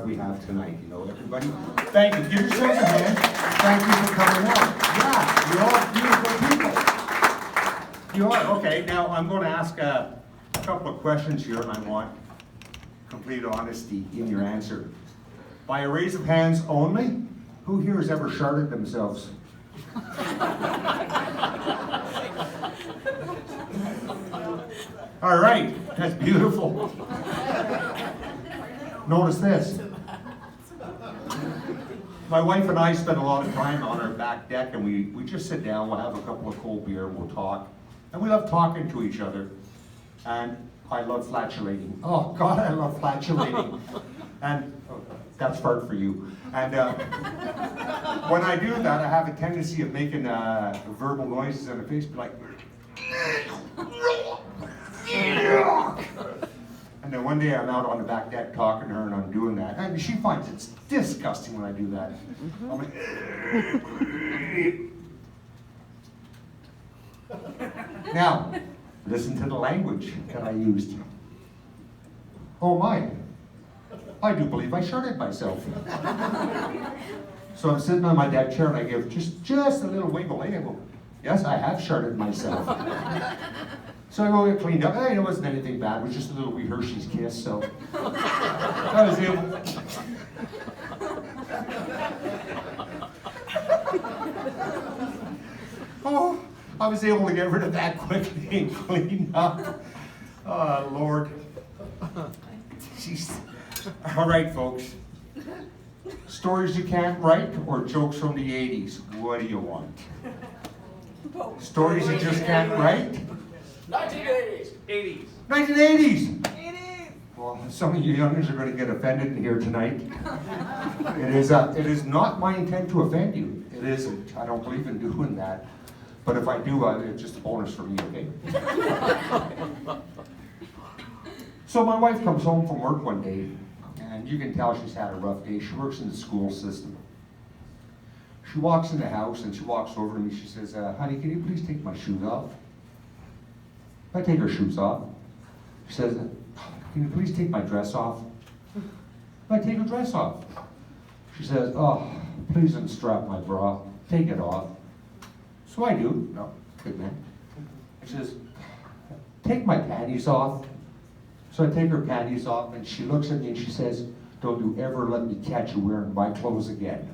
what we have tonight, you know, everybody. Thank you. Give yourselves a hand. Thank you for coming out. Yeah, you're all beautiful people. You are. Okay, now I'm going to ask a couple of questions here, and I want complete honesty in your answer. By a raise of hands only, who here has ever sharted themselves? All right, that's beautiful. Notice this. My wife and I spend a lot of time on our back deck, and we just sit down, we'll have a couple of cold beer, we'll talk. And we love talking to each other. And I love flatulating. Oh God, I love flatulating. And that's fart for you. And when I do that, I have a tendency of making verbal noises on the face, like, and then one day I'm out on the back deck talking to her, and I'm doing that, and she finds it's disgusting when I do that. I'm like, now, listen to the language that I used. Oh my, I do believe I sharted myself. So I'm sitting on my deck chair and I give just a little wiggle. I go, yes, I have sharted myself. So I go get cleaned up. Hey, it wasn't anything bad. It was just a little wee Hershey's kiss. So I was able. Oh, I was able to get rid of that quickly and clean up. Oh, Lord. Jeez. All right, folks. Stories you can't write or jokes from the 80s? What do you want? Stories you just can't write? 1980s. 80s. 1980s! 80s! Well, some of you youngers are going to get offended here tonight. It is not my intent to offend you. It isn't. I don't believe in doing that. But if I do, it's just a bonus for me, okay? So my wife comes home from work one day, and you can tell she's had a rough day. She works in the school system. She walks in the house, and she walks over to me. She says, honey, can you please take my shoes off? I take her shoes off. She says, can you please take my dress off? I take her dress off. She says, oh, please unstrap my bra. Take it off. So I do. No, good man. She says, take my panties off. So I take her panties off, and she looks at me and she says, don't you ever let me catch you wearing my clothes again.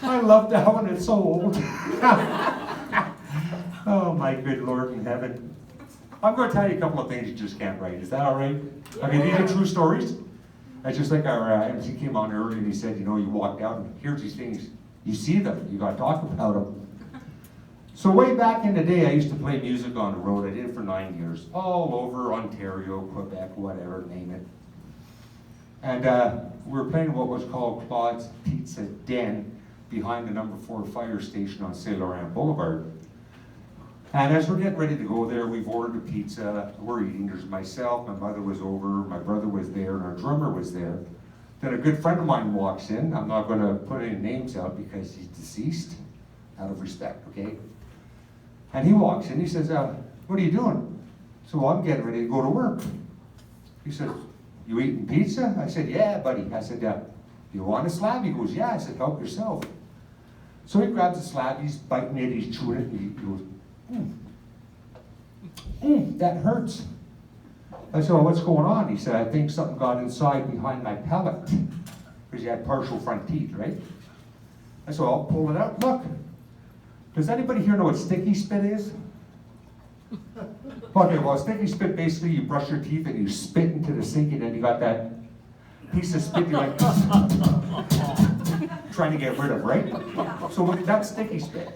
I love that one, it's so old. Oh my good Lord in heaven. I'm going to tell you a couple of things you just can't write. Is that all right? I mean, these are true stories. It's just like our MC came on earlier and he said, you know, you walked out and here's these things. You see them, you got to talk about them. So way back in the day, I used to play music on the road. I did it for 9 years, all over Ontario, Quebec, whatever, name it. And we were playing what was called Claude's Pizza Den behind the number 4 fire station on Saint Laurent Boulevard. And as we're getting ready to go there, we've ordered a pizza, we're eating. There's myself, my mother was over, my brother was there, and our drummer was there. Then a good friend of mine walks in. I'm not going to put any names out because he's deceased, out of respect, okay? And he walks in, he says, what are you doing? So well, I'm getting ready to go to work. He says, you eating pizza? I said, yeah, buddy. I said, do you want a slab? He goes, yeah. I said, help yourself. So he grabs a slab, he's biting it, he's chewing it, and he goes, that hurts. I said, well, what's going on? He said, I think something got inside behind my palate. Because he had partial front teeth, right? I said, well, I'll pull it out. Look. Does anybody here know what sticky spit is? Okay, well, sticky spit, basically you brush your teeth and you spit into the sink and then you got that piece of spit you're like trying to get rid of, right? So that's sticky spit.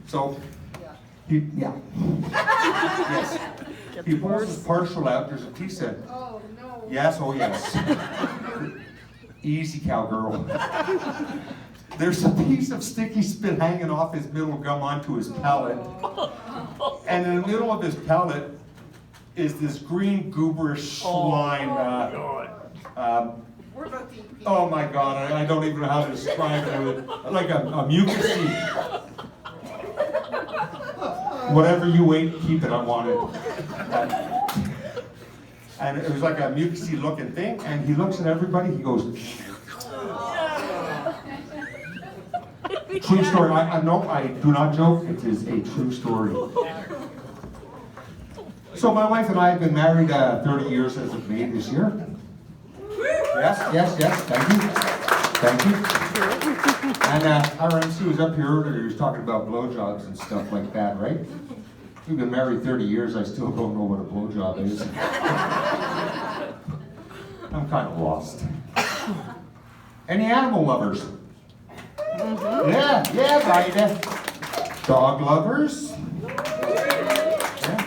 So, yes. He pulls his partial out, there's a piece of, oh no. Yes, oh yes. Easy, cowgirl. There's a piece of sticky spit hanging off his middle gum onto his palate. And in the middle of his palate is this green gooberish slime. What about the Oh my God, I don't even know how to describe it. Like a mucusy. Whatever you ate, keep it, I want it. And it was like a mucusy looking thing, and he looks at everybody, he goes, true story, no, I do not joke, it is a true story. So my wife and I have been married 30 years as of May this year. Yes, thank you. Thank you. And our MC was up here earlier, he was talking about blowjobs and stuff like that, right? We've been married 30 years, I still don't know what a blowjob is. I'm kind of lost. Any animal lovers? Yeah, right. Dog lovers? Yeah.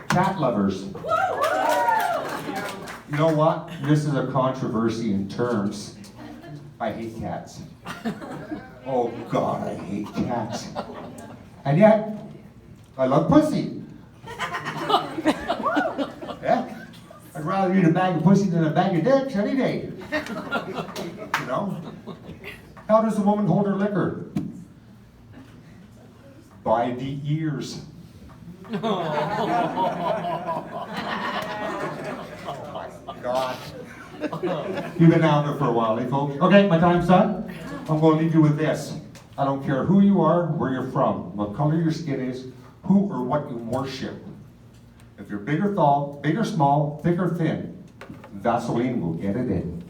Cat lovers? You know what? This is a controversy in terms. I hate cats. Oh God, I hate cats. And yet, I love pussy. Yeah? I'd rather eat a bag of pussy than a bag of dicks any day. You know? How does a woman hold her liquor? By the ears. Oh my God. You've been out there for a while, eh, folks? Okay, my time's done. I'm going to leave you with this. I don't care who you are, where you're from, what color your skin is, who or what you worship. If you're big or small, thick or thin, Vaseline will get it in.